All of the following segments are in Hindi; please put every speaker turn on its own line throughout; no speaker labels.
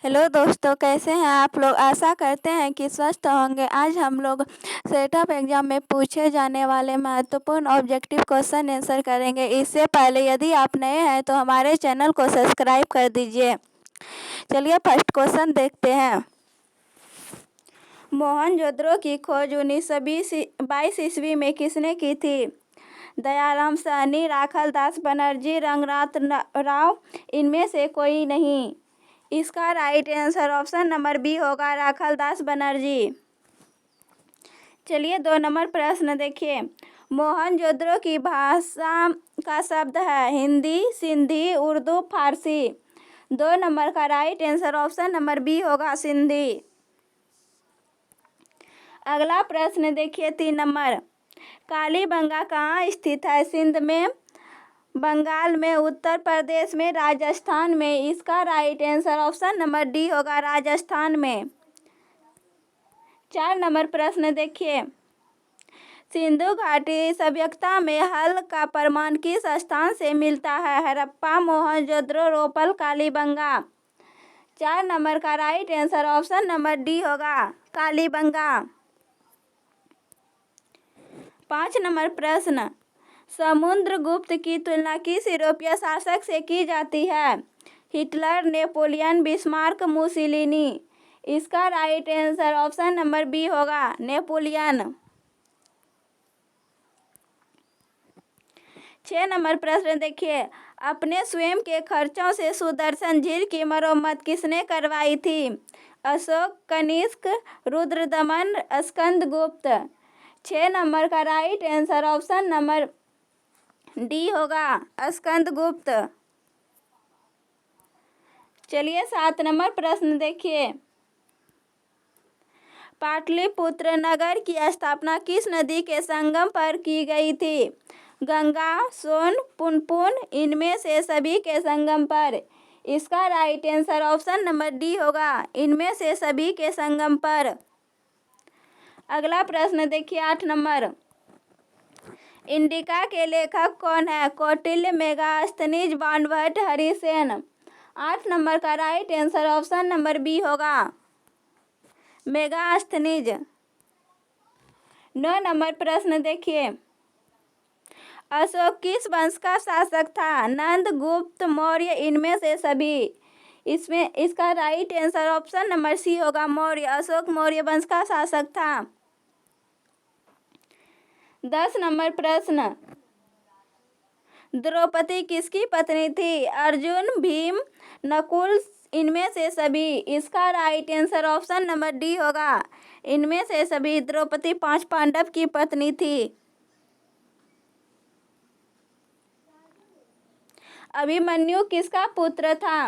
हेलो दोस्तों, कैसे हैं आप लोग। आशा करते हैं कि स्वस्थ होंगे। आज हम लोग सेटअप एग्जाम में पूछे जाने वाले महत्वपूर्ण ऑब्जेक्टिव क्वेश्चन आंसर करेंगे। इससे पहले यदि आप नए हैं तो हमारे चैनल को सब्सक्राइब कर दीजिए। चलिए फर्स्ट क्वेश्चन देखते हैं। मोहनजोदड़ो की खोज 1922 ईस्वी में किसने की थी? दयाराम साहनी, राखाल दास बनर्जी, रंगनाथ राव, इनमें से कोई नहीं। इसका right answer option number B होगा, राखाल दास बनर्जी। चलिए 2 नंबर प्रश्न देखिए। मोहनजोदड़ो की भाषा का शब्द है हिंदी, सिंधी, उर्दू, फारसी। 2 नंबर का right answer option number B होगा, सिंधी। अगला प्रश्न देखिए 3 नंबर। कालीबंगा कहाँ स्थित है? सिंध में, बंगाल में, उत्तर प्रदेश में, राजस्थान में। इसका right answer option number D होगा, राजस्थान में। 4 नंबर प्रश्न देखिए। सिंधु घाटी सभ्यता में हल का प्रमाण किस स्थान से मिलता है? हड़प्पा, मोहनजोदड़ो, रोपल, कालीबंगा। 4 नंबर का right answer option number D होगा, कालीबंगा। 5 नंबर प्रश्न। समुद्रगुप्त की तुलना किस यूरोपीय शासक से की जाती है? Hitler, Napoleon, Bismarck, Mussolini. इसका right answer option number B होगा, नेपोलियन। 6 नंबर प्रश्न देखिए। अपने स्वयं के खर्चों से सुदर्शन झील की मरम्मत किसने करवाई थी? अशोक, कनिष्क, रुद्रदमन, स्कंदगुप्त। 6 नंबर का right answer option number D होगा, स्कंदगुप्त। चलिए 7 नंबर प्रश्न देखिए। पाटलिपुत्र नगर की स्थापना किस नदी के संगम पर की गई थी? गंगा, सोन, पुनपुन, इनमें से सभी के संगम पर। इसका right answer option number D होगा, इनमें से सभी के संगम पर। अगला प्रश्न देखिए 8 नंबर। इंडिका के लेखक कौन है? कौटिल्य, मेगास्थनीज, बाणभट्ट, हरिसेन। 8 नंबर का right answer option number B होगा, मेगास्थनीज। 9 नंबर प्रश्न देखिए। अशोक किस वंश का शासक था? नंद, गुप्त, मौर्य, इनमें से सभी। इसका right answer option number C होगा, मौर्य। अशोक मौर्य वंश का शासक था। 10 नंबर प्रश्न। द्रौपदी किसकी पत्नी थी? अर्जुन, भीम, नकुल, इनमें से सभी। इसका right answer option number D होगा, इनमें से सभी। द्रौपदी 5 पांडव की पत्नी थी। अभिमन्यु किसका पुत्र था?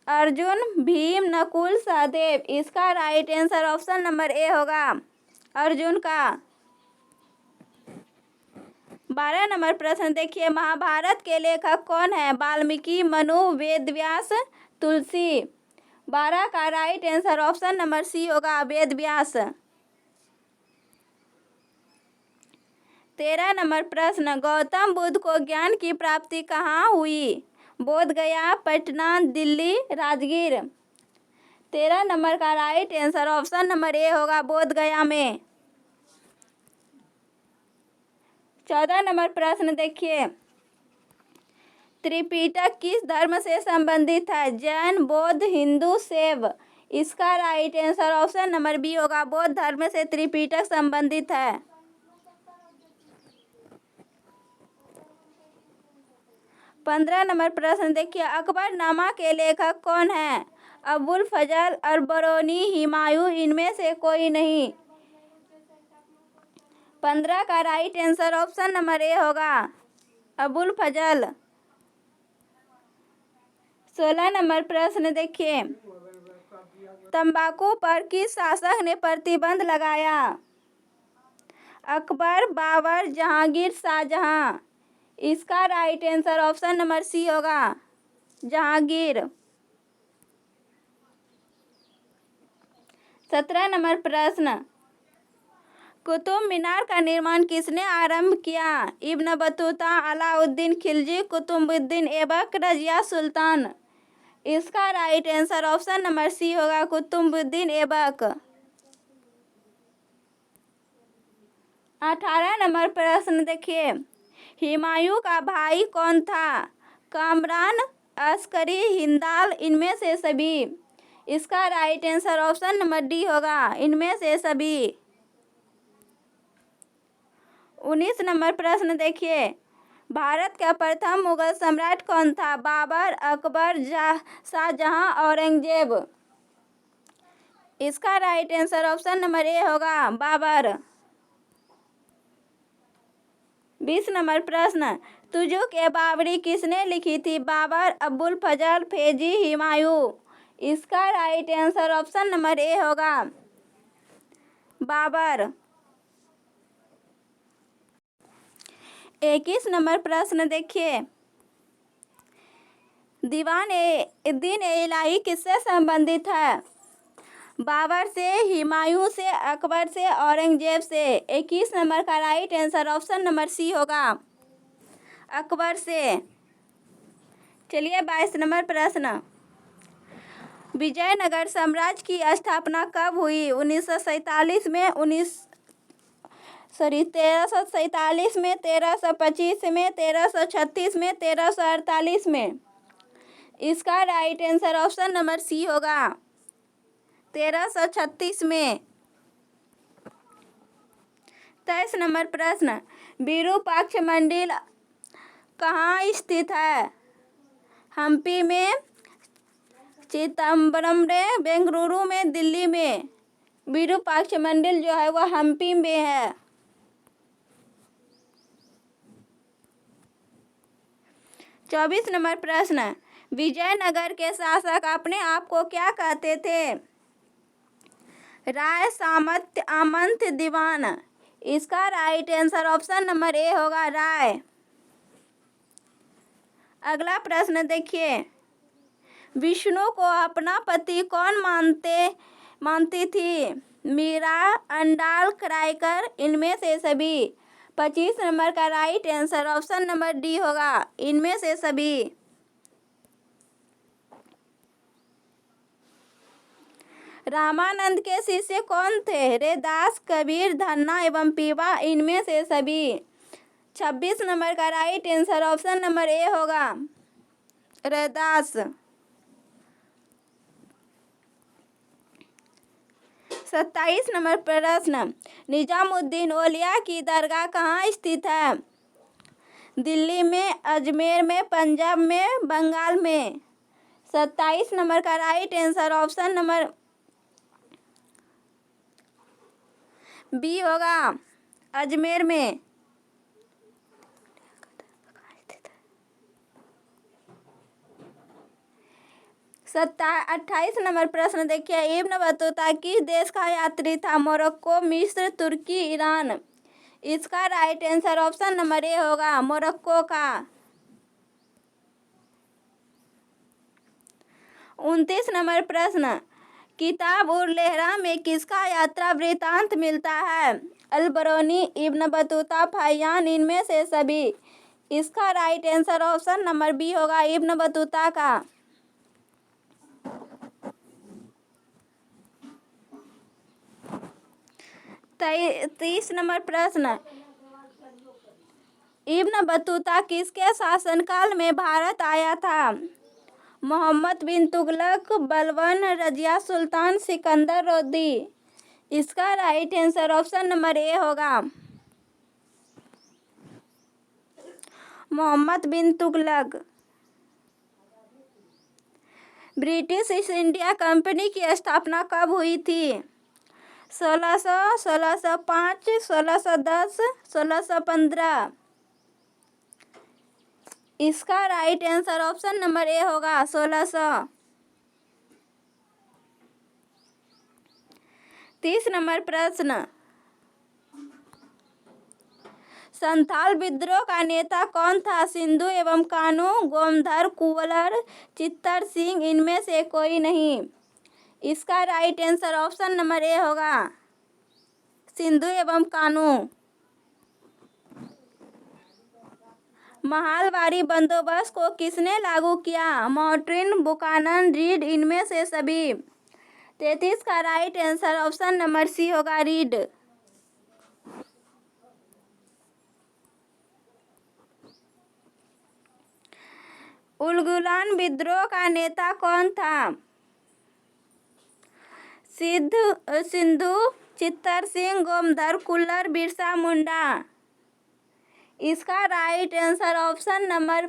अर्जुन, भीम, नकुल, सहदेव। इसका right answer option number A होगा, अर्जुन का। 12 नंबर प्रश्न देखिए। महाभारत के लेखक कौन है? वाल्मीकि, मनु, वेदव्यास, तुलसी। 12 का right answer option number C होगा, वेदव्यास। 13 नंबर प्रश्न। गौतम बुद्ध को ज्ञान की प्राप्ति कहाँ हुई? बोध गया, पटना, दिल्ली, राजगीर। 13 नंबर का right answer option number A होगा, बोध गया में। 14 नंबर प्रश्न देखिए। त्रिपिटक किस धर्म से संबंधित है? जैन, बौद्ध, हिंदू, शैव। इसका right answer option number B होगा, बौद्ध धर्म से त्रिपिटक संबंधित है। 15 नंबर प्रश्न देखिए। अकबरनामा के लेखक कौन है? अबुल फजल, अल-बरूनी, हुमायूं, इनमें से कोई नहीं। 15 का right answer option number A होगा, अबुल फजल। 16 नंबर प्रश्न देखिए। तंबाकू पर किस शासक ने प्रतिबंध लगाया? अकबर, बाबर, जहांगीर, शाहजहां। इसका right answer option number C होगा, जहांगीर। 17 नंबर प्रश्न। कुतुब मीनार का निर्माण किसने आरंभ किया? Ibn Battuta, Alauddin Khilji, Qutbuddin Aibak, Razia Sultan. इसका right answer option number C होगा, कुतुबुद्दीन ऐबक। 18 नंबर प्रश्न देखिए, हुमायूं का भाई कौन था? कामरान, अस्करी, हिंदाल, इनमें से सभी। इसका right answer option number D होगा, इनमें से सभी। 19 नंबर प्रश्न देखिए, भारत का प्रथम मुगल सम्राट कौन था? बाबर, अकबर, शाहजहां, औरंगजेब। इसका right answer option number A होगा, बाबर। 20 नंबर प्रश्न, तुजुक-ए-बाबरी किसने लिखी थी? बाबर, अबुल फजल, फैजी, हुमायूं। इसका right answer option number A होगा, बाबर। 21 नंबर प्रश्न देखिए, दीवान-ए-इलाही किससे संबंधित है? बाबर से, हुमायूं से, अकबर से, औरंगजेब से। 21 नंबर का right answer option number C होगा, अकबर से। चलिए 22 नंबर प्रश्न, विजयनगर साम्राज्य की स्थापना कब हुई? 1347 में, 1347 में, 1325 में, 1336 में, 1348 में। इसका right answer option number C होगा, 1336 में। 23 नंबर प्रश्न, विरूपाक्ष मंदिर कहाँ स्थित है? हम्पी में, चिदम्बरम में, बेंगलुरु में, दिल्ली में। विरूपाक्ष मंदिर जो है वह हम्पी में है। 24 नंबर प्रश्न, विजयनगर के शासक अपने आप को क्या कहते थे? राय, सामंत, आमंत, दीवान। इसका right answer option number A होगा, राय। अगला प्रश्न देखिए, विष्णु को अपना पति कौन मानती थी? मीरा, अंडाल, कराइकर, इनमें से सभी। 25 नंबर का right answer option number D होगा, इनमें से सभी। रामानंद के शिष्य कौन थे? रैदास, कबीर, धन्ना एवं पीपा, इनमें से सभी। 26 नंबर का right answer option number A होगा, रैदास। 27 नंबर प्रश्न, निजामुद्दीन औलिया की दरगाह कहाँ स्थित है? दिल्ली में, अजमेर में, पंजाब में, बंगाल में। 27 नंबर का right answer option number B होगा, अजमेर में। 28 नंबर प्रश्न देखिए, इब्न बतूता किस देश का यात्री था? मोरक्को, मिस्र, तुर्की, ईरान। इसका right answer option number A होगा, मोरक्को का। 29 नंबर प्रश्न, किताब उर लेहरा में किसका यात्रा वृतांत मिलता है? अल-बरूनी, इब्न बतूता, फहियान, इनमें से सभी। इसका right answer option number B होगा, इब्न बतूता का। 30 नंबर प्रश्न, इब्न बतूता किसके शासनकाल में भारत आया था? मोहम्मद बिन तुगलक, बलबन, रजिया सुल्तान, सिकंदर लोदी। इसका right answer option number A होगा, Mohammad bin Tughlaq. British East India company की स्थापना कब हुई थी? 1600, 1605, 1610, 1615। इसका right answer option number A होगा, 1600। 30 नंबर प्रश्न, संथाल विद्रोह का नेता कौन था? सिंधु एवं कानू, गोमधर, कुंवलर, चित्तर सिंह, इनमें से कोई नहीं। इसका right answer option number A होगा, सिंधु एवं कानू। महलवारी बंदोबस्त को किसने लागू किया? मार्टिन बुकानन, रीड, इनमें से सभी। 33 का right answer option number C होगा, रीड। उलगुलान विद्रोह का नेता कौन था? सिंधु, चित्तर सिंह, गोमधर कुल्लर, बिरसा मुंडा। इसका right answer option number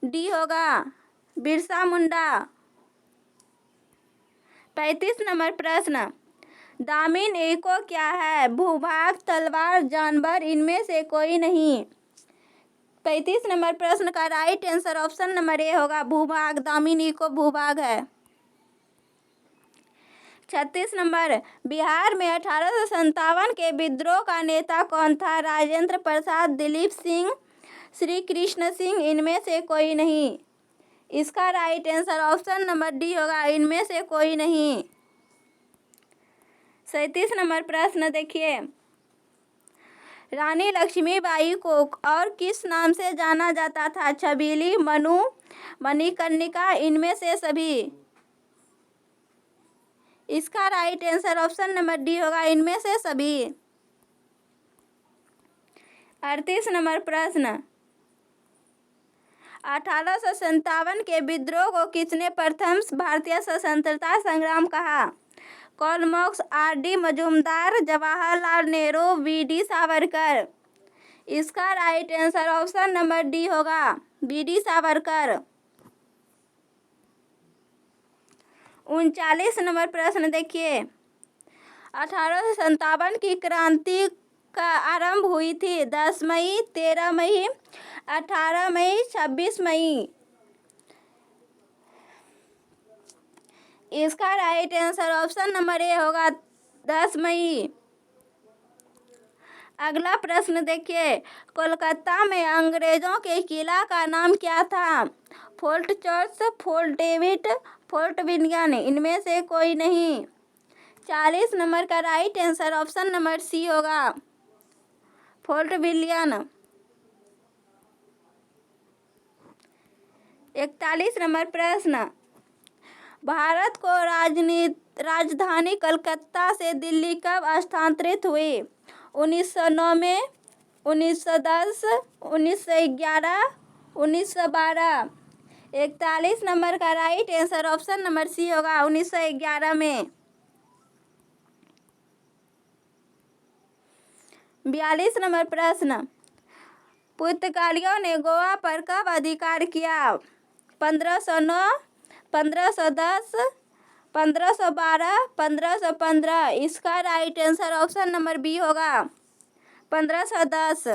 D होगा, बिरसा मुंडा। 35 नंबर प्रश्न, दामिन एको क्या है? भूभाग, तलवार, जानवर, इनमें से कोई नहीं। 35 नंबर प्रश्न का right answer option number A होगा, भूभाग। दामिन एको भूभाग है। 36 नंबर, बिहार में 1857 के विद्रोह का नेता कौन था? राजेंद्र प्रसाद, दिलीप सिंह, श्री कृष्ण सिंह, इनमें से कोई नहीं। इसका right answer option number D होगा, इनमें से कोई नहीं। 37 नंबर प्रश्न देखिए, रानी लक्ष्मीबाई को और किस नाम से जाना जाता था? छबीली, मनु, मणिकर्णिका, इनमें से सभी। इसका right answer option number D होगा, इनमें से सभी। 38 नंबर प्रश्न, 1857 के विद्रोह को किसने प्रथम भारतीय स्वतंत्रता संग्राम कहा? Karl Marx, R D. Majumdar, Jawaharlal Nehru, V D. Savarkar. इसका right answer option number D होगा, वी.डी. सावरकर। 39 नंबर प्रश्न देखिए, 1857 की क्रांति का आरंभ हुई थी? 10 मई, 13 मई, 18 मई, 26 मई। इसका right answer option number A होगा, 10 मई। अगला प्रश्न देखिए, कोलकाता में अंग्रेजों के किला का नाम क्या था? Fort Church, Fort David, Fort William, इनमें से कोई नहीं। 40 नंबर का right answer option number C होगा, फोर्ट विलियम। 41 नंबर प्रश्न, भारत को राजधानी कलकत्ता से दिल्ली कब स्थानांतरित हुई? 1909 में, 1910, 1911, 1912। 41 नंबर का right answer option number C होगा, 1911 में। 42 नंबर प्रश्न, पुर्तगालियों ने गोवा पर कब अधिकार किया? 1509, 1510, 1512, 1515। इसका right answer option number B होगा, 1510।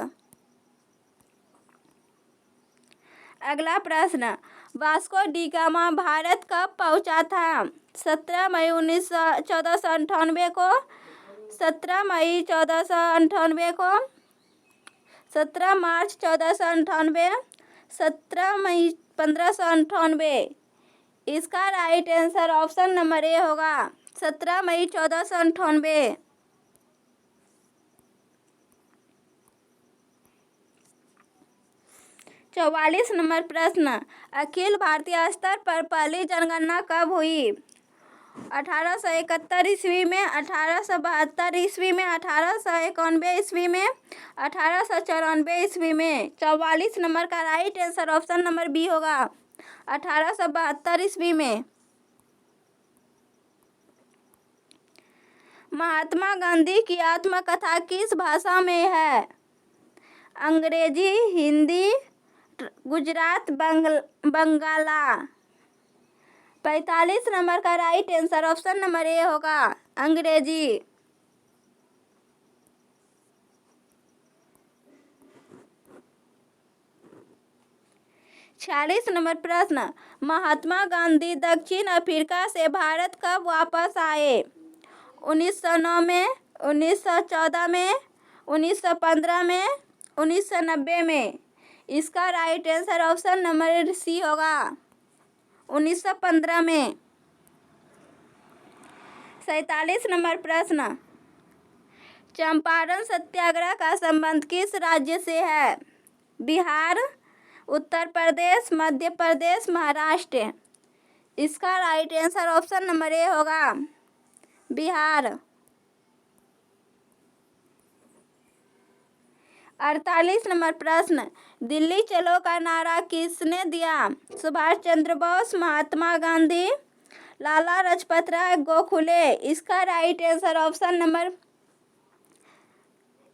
अगला प्रश्न, वास्को डी गामा भारत कब पहुंचा था? 17 मई 1498 को, 17 मई 1498 को, 17 मार्च 1498, 17 मई 1598। इसका right answer option number A होगा, 17 मई 1498। 44 नंबर प्रश्न, अखिल भारतीय स्तर पर पहली जनगणना कब हुई? 1871 ईस्वी में, 1872 ईस्वी में, 1891 ईस्वी में, 1894 ईस्वी में। 44 नंबर का right answer option number B होगा, 1872 ईस्वी में। महात्मा गांधी की आत्मकथा किस भाषा में है? अंग्रेजी, हिंदी, गुजरात, बंगाला। 45 नंबर का right answer option number A होगा, अंग्रेजी। 46 नंबर प्रश्न, महात्मा गांधी दक्षिण अफ्रीका से भारत कब वापस आए? 1909 में, 1914 में, 1915 में, 1990 में। इसका right answer option number C होगा, 1915 में। 47 नंबर प्रश्न, चंपारण सत्याग्रह का संबंध किस राज्य से है? बिहार, उत्तर प्रदेश, मध्य प्रदेश, महाराष्ट्र। इसका right answer option number A होगा बिहार। 48 नंबर प्रश्न, दिल्ली चलो का नारा किसने दिया? सुभाष चंद्र बोस, महात्मा गांधी, लाला लाजपत राय, गोखले। इसका right answer option number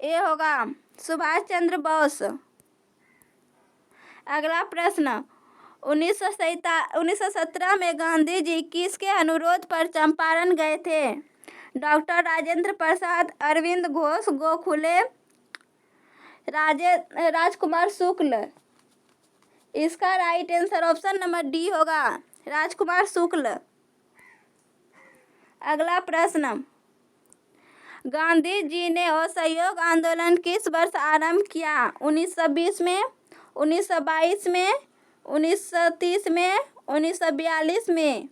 A होगा सुभाष चंद्र बोस। अगला प्रश्न, 1917 में गांधी जी किसके अनुरोध पर चंपारण गए थे? डॉक्टर राजेंद्र प्रसाद, अरविंद घोष, गोखले, राजकुमार शुक्ल। इसका right answer option number D होगा राजकुमार शुक्ल। अगला प्रश्न, गांधी जी ने असहयोग आंदोलन किस वर्ष आरंभ किया? 1920 में, 1922 में, 1930 में, 1942 में।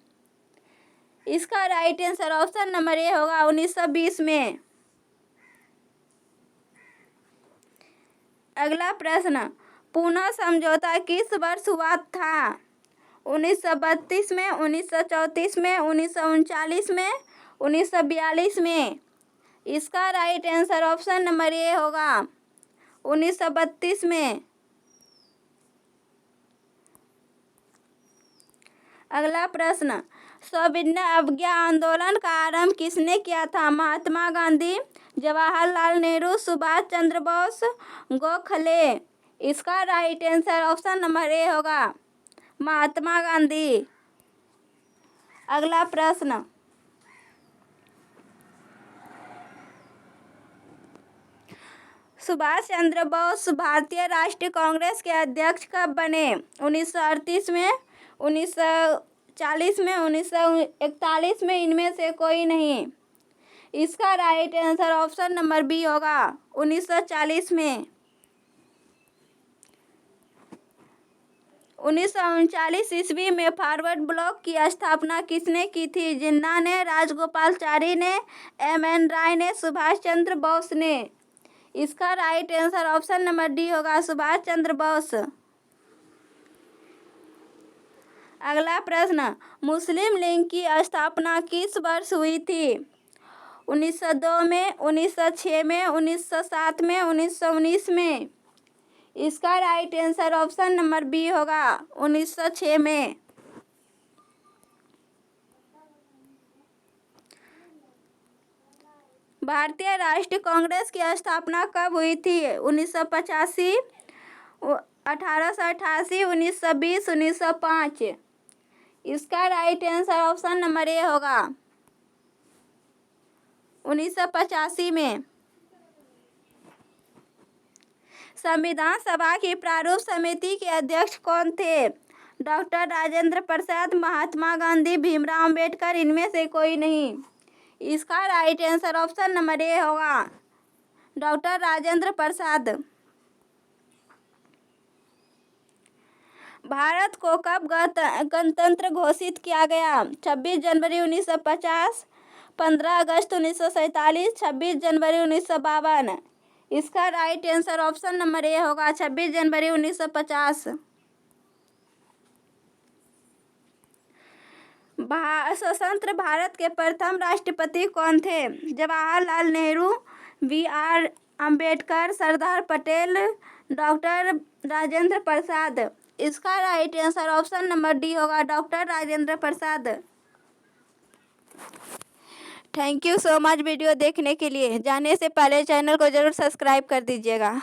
इसका right answer option number A होगा 1920 में। अगला प्रश्न, पूना समझौता किस वर्ष हुआ था? 1932 में, 1934 में, 1939 में, 1942 में। इसका right answer option number A होगा 1932 में। अगला प्रश्न, सविनय अवज्ञा आंदोलन का आरंभ किसने किया था? महात्मा गांधी, जवाहरलाल नेहरू, सुभाष चंद्र बोस, गोखले। इसका right answer option number A होगा महात्मा गांधी। अगला प्रश्न, सुभाष चंद्र बोस भारतीय राष्ट्रीय कांग्रेस के अध्यक्ष कब बने? 1938 में, 1940 में, 1941 में। इनमें से कोई नहीं। इसका right answer option number B होगा 1940 में। 1939 ईस्वी में फॉरवर्ड ब्लॉक की स्थापना किसने की थी? जिन्ना ने, राजगोपालाचारी ने, एम.एन. राय ने, सुभाष चंद्र बोस ने। इसका right answer option number D होगा सुभाष चंद्र बोस। अगला प्रश्न, मुस्लिम लीग की स्थापना किस वर्ष हुई थी? 1902 में, 1906 में, 1907 में, 1919 में। इसका right answer option number B होगा 1906 में। भारतीय राष्ट्रीय कांग्रेस की स्थापना कब हुई थी? 1985, 1888, 1920, 1905। इसका right answer option number A होगा 1985 में। संविधान सभा की प्रारूप समिति के अध्यक्ष कौन थे? डॉक्टर राजेंद्र प्रसाद, महात्मा गांधी, भीमराव अम्बेडकर। इनमें से कोई नहीं। इसका right answer option number A होगा डॉक्टर राजेंद्र प्रसाद। भारत को कब गणतंत्र घोषित किया गया? 26 जनवरी 1950, 15 अगस्त 1947, 26 जनवरी 1952। इसका right answer option number A होगा 26 जनवरी 1950। स्वतंत्र भारत के प्रथम राष्ट्रपति कौन थे? जवाहरलाल नेहरू, बी.आर. अम्बेडकर, सरदार पटेल, डॉक्टर राजेंद्र प्रसाद। इसका right answer option number D होगा doctor Rajendra Prasad. Thank you so much video देखने के लिए। जाने से पहले चैनल को जरूर सब्सक्राइब कर दीजिएगा।